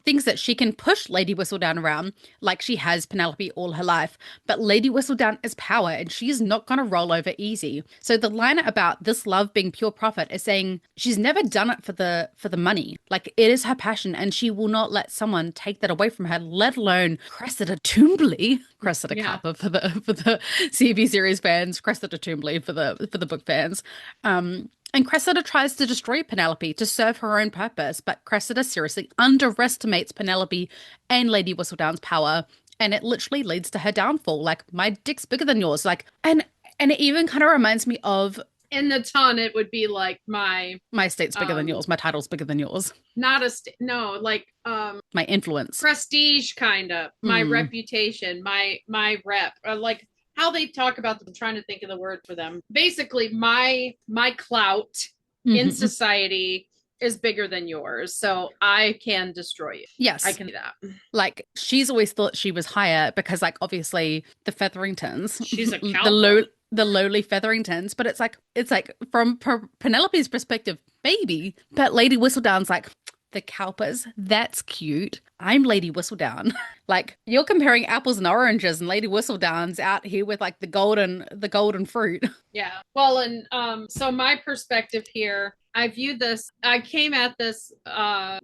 things that she can push Lady Whistledown around like she has Penelope all her life. But Lady Whistledown is power and she is not going to roll over easy. So the line about this love being pure profit is saying she's never done it for the money. Like, it is her passion and she will not let someone take that away from her, let alone Cressida Toombley. Cressida Kappa for the CB series fans, Cressida Toombley for the book fans. And Cressida tries to destroy Penelope to serve her own purpose, but Cressida seriously underestimates Penelope and Lady Whistledown's power, and it literally leads to her downfall. Like, my dick's bigger than yours. Like, and it even kind of reminds me of In the ton, it would be like my estate's bigger than yours. My title's bigger than yours. Not no, like my influence, prestige, kind of my reputation, my rep, like how they talk about them. I'm trying to think of the word for them. Basically, my clout in society is bigger than yours, so I can destroy you. Yes, I can do that. Like, she's always thought she was higher because, like, obviously the Featheringtons, she's a cowboy. The lowly Featheringtons, but it's like from Penelope's perspective, maybe, but Lady Whistledown's like, the Cowpers, that's cute. I'm Lady Whistledown. Like, you're comparing apples and oranges, and Lady Whistledown's out here with like the golden fruit. Yeah. Well, and so my perspective here, I viewed this, I came at this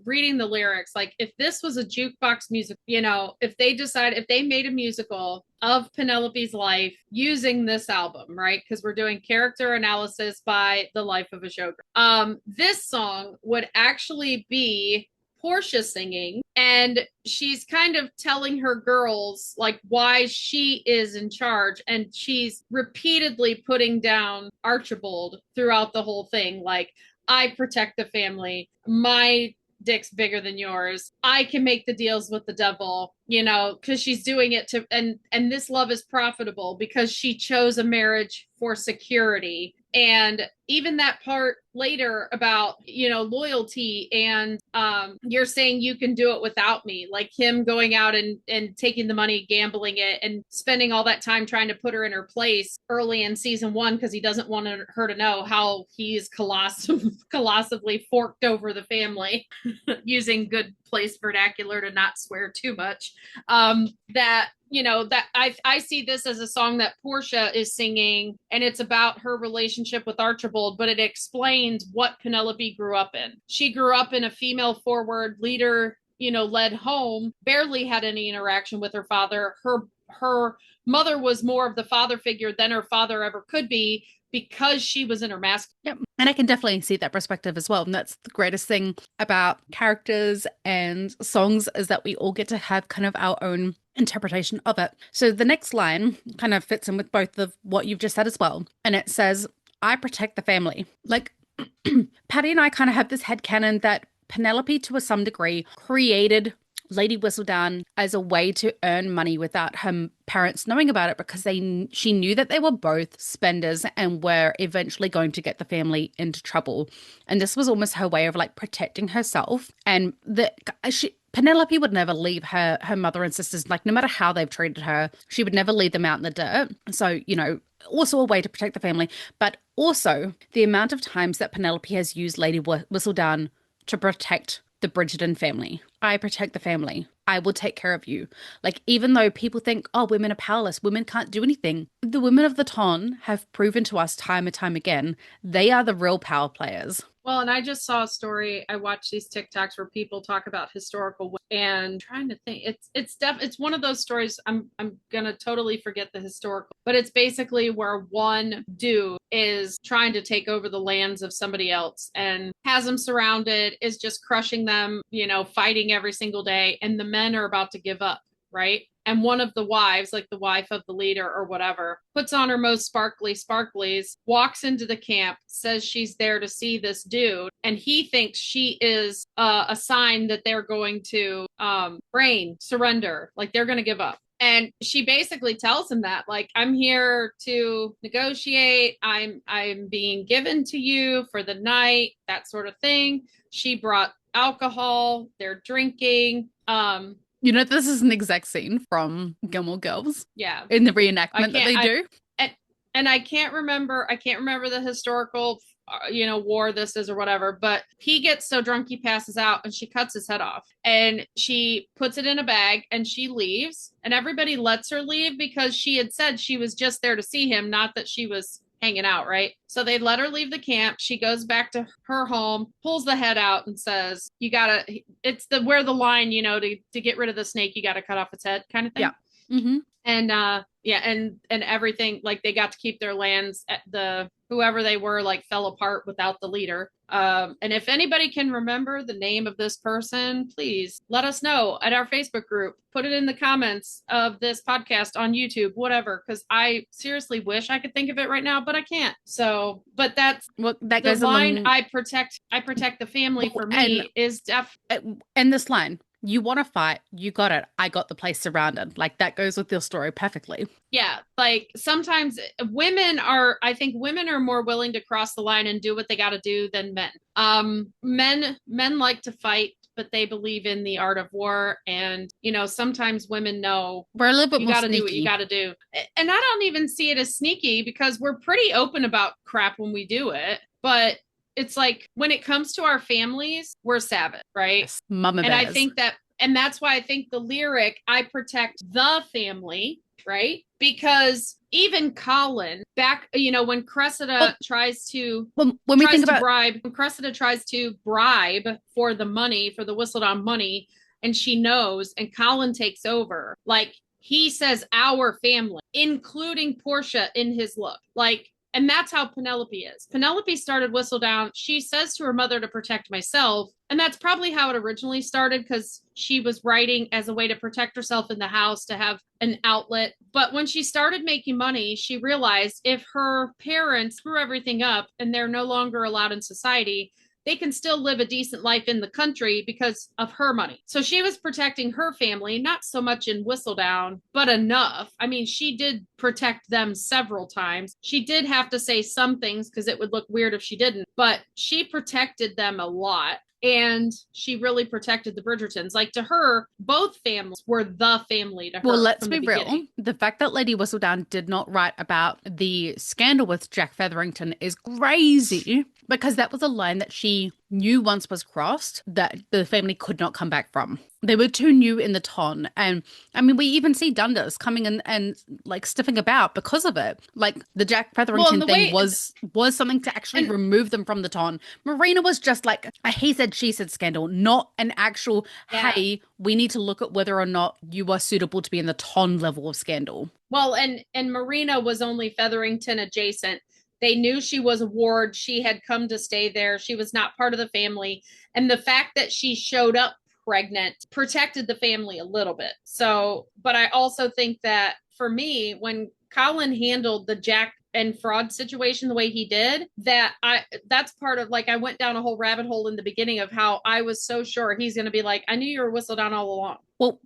reading the lyrics, like if this was a jukebox music, you know, if they made a musical of Penelope's life using this album, right? Because we're doing character analysis by the life of a showgirl. This song would actually be Portia singing, and she's kind of telling her girls like why she is in charge, and she's repeatedly putting down Archibald throughout the whole thing, like, I protect the family, my dick's bigger than yours, I can make the deals with the devil, you know, because she's doing it to, and this love is profitable because she chose a marriage for security. And even that part later about, you know, loyalty and you're saying you can do it without me, like him going out and taking the money, gambling it, and spending all that time trying to put her in her place early in season 1 because he doesn't want her to know how he's colossally forked over the family using good place vernacular to not swear too much. That, you know, that I see this as a song that Portia is singing, and it's about her relationship with Archibald, but it explains what Penelope grew up in. She grew up in a female forward leader, you know, led home, barely had any interaction with her father. Her mother was more of the father figure than her father ever could be because she was in her mask. Yep. And I can definitely see that perspective as well. And that's the greatest thing about characters and songs, is that we all get to have kind of our own interpretation of it. So the next line kind of fits in with both of what you've just said as well. And it says, I protect the family. Like, Patty and I kind of have this headcanon that Penelope, to some degree, created Lady Whistledown as a way to earn money without her parents knowing about it, because she knew that they were both spenders and were eventually going to get the family into trouble. And this was almost her way of like protecting herself. And Penelope would never leave her mother and sisters, like no matter how they've treated her, she would never leave them out in the dirt. So, you know, also a way to protect the family, but also the amount of times that Penelope has used Lady Whistledown to protect the Bridgerton family. I protect the family. I will take care of you. Like, even though people think, oh, women are powerless, women can't do anything, the women of the ton have proven to us time and time again, they are the real power players. Well, and I just saw a story. I watched these TikToks where people talk about historical, and trying to think. It's one of those stories. I'm gonna totally forget the historical, but it's basically where one dude is trying to take over the lands of somebody else and has them surrounded, is just crushing them, you know, fighting every single day, and the men are about to give up, right? And one of the wives, like the wife of the leader or whatever, puts on her most sparklies, walks into the camp, says she's there to see this dude. And he thinks she is a sign that they're going to surrender, like they're going to give up. And she basically tells him that, like, I'm here to negotiate. I'm being given to you for the night, that sort of thing. She brought alcohol. They're drinking. You know, this is an exact scene from Gilmore Girls. Yeah. In the reenactment that they do. And I can't remember the historical, war this is or whatever, but he gets so drunk he passes out, and she cuts his head off, and she puts it in a bag and she leaves, and everybody lets her leave because she had said she was just there to see him, not that she was hanging out, right? So they let her leave the camp. She goes back to her home, pulls the head out, and says, it's where the line, to get rid of the snake, you gotta cut off its head, kind of thing. Yeah. Mm-hmm. And and everything, like they got to keep their lands. Whoever they were, like, fell apart without the leader. And if anybody can remember the name of this person, please let us know at our Facebook group. Put it in the comments of this podcast on YouTube, whatever, because I seriously wish I could think of it right now, but I can't. So, but that's that the goes line. along. I protect the family for me is and this line, you want to fight, you got it. I got the place surrounded. Like that goes with your story perfectly. Yeah, like sometimes I think women are more willing to cross the line and do what they got to do than men. Men like to fight, but they believe in the art of war. And, sometimes women know we're a little bit you more got to sneaky. do what you got to do. And I don't even see it as sneaky because we're pretty open about crap when we do it. But it's like when it comes to our families, we're savage, right? Yes, mama and bears. I think and that's why I think the lyric, I protect the family, right? Because even Colin back, when Cressida tries to bribe for the money, for the Whistledown money, and she knows, and Colin takes over, like he says our family, including Portia in his look. Like, and that's how Penelope is. Penelope started Whistledown. She says to her mother to protect myself. And that's probably how it originally started because she was writing as a way to protect herself in the house, to have an outlet. But when she started making money, she realized if her parents screw everything up and they're no longer allowed in society, they can still live a decent life in the country because of her money. So she was protecting her family, not so much in Whistledown, but enough. I mean, she did protect them several times. She did have to say some things because it would look weird if she didn't, but she protected them a lot. And she really protected the Bridgertons. Like, to her, both families were the family to her. Well, let's be real. The fact that Lady Whistledown did not write about the scandal with Jack Featherington is crazy, because that was a line that she knew once was crossed that the family could not come back from. They were too new in the ton. And I mean, we even see Dundas coming in and like stiffing about because of it. Like the Jack Featherington thing was something to actually remove them from the ton. Marina was just like a he said, she said scandal, not an actual, hey, we need to look at whether or not you are suitable to be in the ton level of scandal. Well, and Marina was only Featherington adjacent. They knew she was a ward. She had come to stay there. She was not part of the family. And the fact that she showed up pregnant protected the family a little bit. So, but I also think that for me, when Colin handled the Jack and fraud situation the way he did, that's part of, like, I went down a whole rabbit hole in the beginning of how I was so sure he's going to be like, I knew you were Whistledown all along. Well,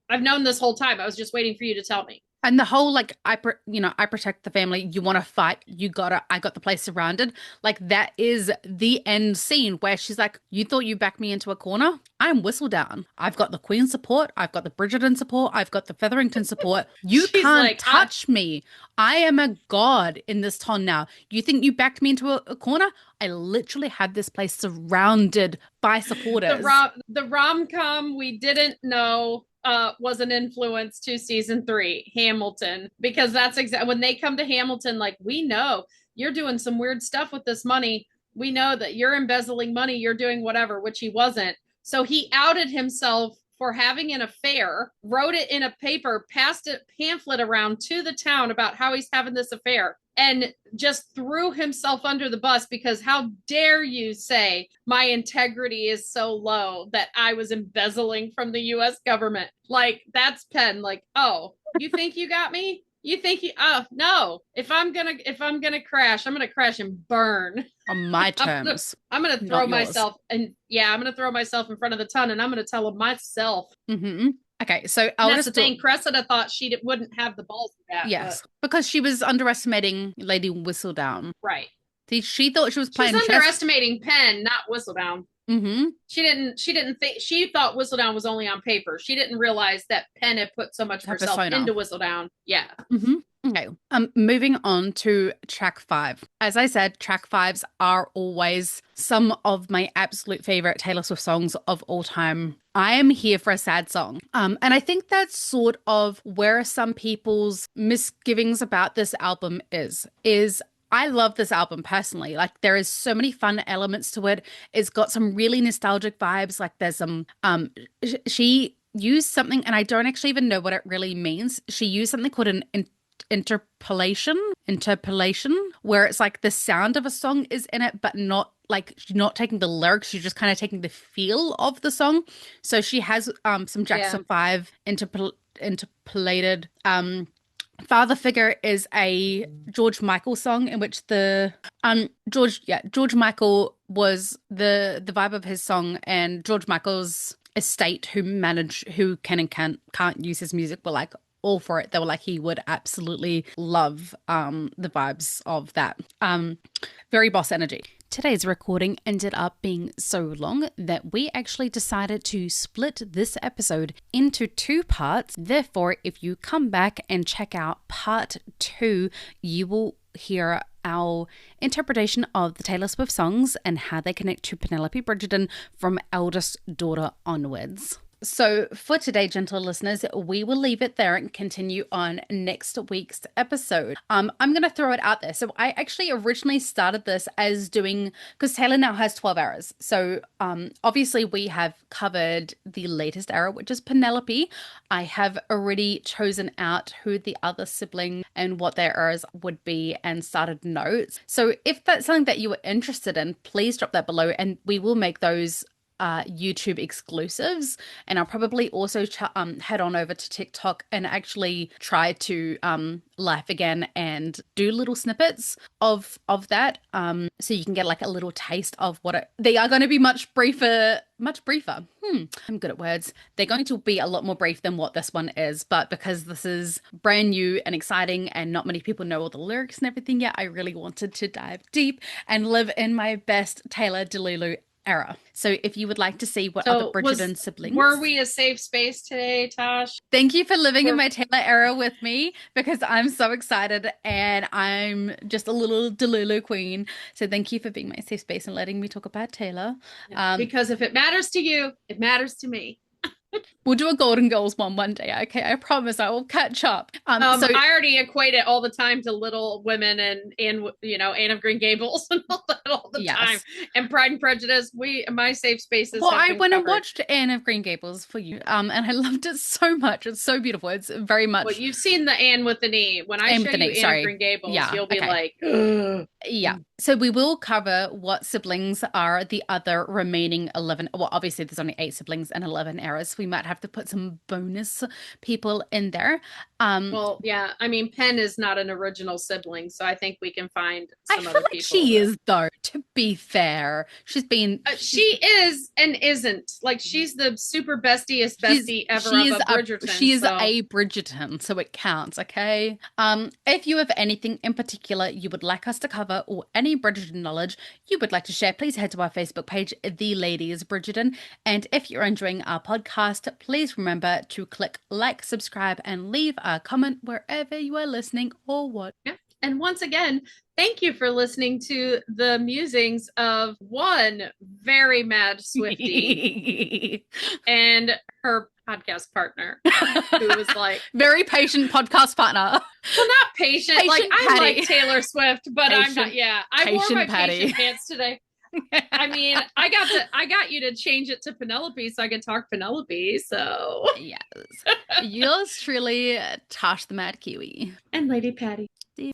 I've known this whole time. I was just waiting for you to tell me. And the whole, like, I protect the family. You want to fight. I got the place surrounded. Like, that is the end scene where she's like, you thought you backed me into a corner? I'm Whistledown. I've got the Queen's support. I've got the Bridgerton support. I've got the Featherington support. You can't touch me. I am a god in this town now. You think you backed me into a corner? I literally had this place surrounded by supporters. The rom-com we didn't know was an influence to season 3, Hamilton, because that's exactly when they come to Hamilton, like, we know you're doing some weird stuff with this money. We know that you're embezzling money. You're doing whatever, which he wasn't. So he outed himself for having an affair, wrote it in a paper, passed a pamphlet around to the town about how he's having this affair, and just threw himself under the bus because how dare you say my integrity is so low that I was embezzling from the U.S. government. Like, that's Penn. Like, oh, you think you got me? You think no. If I'm gonna crash, I'm gonna crash and burn. On my terms. I'm gonna throw myself I'm gonna throw myself in front of the ton, and I'm gonna tell him myself. Mm-hmm. Okay, so that's the thing. Cressida thought she wouldn't have the balls for that. Yes, because she was underestimating Lady Whistledown. Right. She thought she was playing chess. Underestimating Penn, not Whistledown. Mm-hmm. She didn't think. She thought Whistledown was only on paper. She didn't realize that Penn had put so much of herself into Whistledown. Yeah. Mm-hmm. Okay. Moving on to track 5. As I said, track 5s are always some of my absolute favorite Taylor Swift songs of all time. I am here for a sad song. And I think that's sort of where some people's misgivings about this album is I love this album personally. Like, there is so many fun elements to it. It's got some really nostalgic vibes. Like, there's some, she used something, and I don't actually even know what it really means. She used something called an interpolation, where it's like the sound of a song is in it, but not like she's not taking the lyrics, she's just kind of taking the feel of the song. So she has some Jackson 5 interpolated. Father Figure is a George Michael song in which the George Michael was the vibe of his song, and George Michael's estate who can and can't use his music were like all for it. They were like, he would absolutely love the vibes of that. Very boss energy. Today's recording ended up being so long that we actually decided to split this episode into 2 parts. Therefore, if you come back and check out part 2, you will hear our interpretation of the Taylor Swift songs and how they connect to Penelope Bridgerton from eldest daughter onwards. So for today, gentle listeners, we will leave it there and continue on next week's episode. I'm going to throw it out there. So I actually originally started this as doing, because Taylor now has 12 eras. So obviously we have covered the latest era, which is Penelope. I have already chosen out who the other sibling and what their eras would be and started notes. So if that's something that you were interested in, please drop that below and we will make those YouTube exclusives, and I'll probably also head on over to TikTok and actually try to laugh again and do little snippets of that, so you can get like a little taste of what they are going to be much briefer. I'm good at words. They're going to be a lot more brief than what this one is, but because this is brand new and exciting and not many people know all the lyrics and everything yet, I really wanted to dive deep and live in my best Taylor Delulu era. So if you would like to see what other Bridgerton siblings... Were we a safe space today, Tash? Thank you for living in my Taylor era with me, because I'm so excited and I'm just a little Delulu queen. So thank you for being my safe space and letting me talk about Taylor. Because if it matters to you, it matters to me. We'll do a Golden Girls one day, okay? I promise I will catch up. So I already equate it all the time to Little Women and Anne of Green Gables and all that all the time. And Pride and Prejudice. My safe spaces. Well, I went and watched Anne of Green Gables for you, and I loved it so much. It's so beautiful. It's very much. Well, you've seen the Anne with the knee. When I show you Anne of Green Gables, you'll be like, ugh. Yeah. So we will cover what siblings are the other remaining 11. Well, obviously there's only 8 siblings and 11 eras. We might have to put some bonus people in there. Well, yeah. I mean, Pen is not an original sibling, so I think we can find some other people. She is, though, to be fair. She's been... she is and isn't. Like, she's the super bestiest bestie ever of a Bridgerton. She is a Bridgerton, so it counts, okay? If you have anything in particular you would like us to cover or any Bridgerton knowledge you would like to share, please head to our Facebook page, The Ladies Bridgerton. And if you're enjoying our podcast, please remember to click like, subscribe, and leave a comment wherever you are listening or what. Yeah. And once again, thank you for listening to the musings of one very mad Swiftie and her podcast partner, who was like very patient podcast partner. Well, not patient. Like I like Taylor Swift, but I'm not. Yeah, I wore my patient pants today. I mean, I got you to change it to Penelope so I could talk Penelope. So yes, yours truly, Tash the Mad Kiwi and Lady Pattie. See you.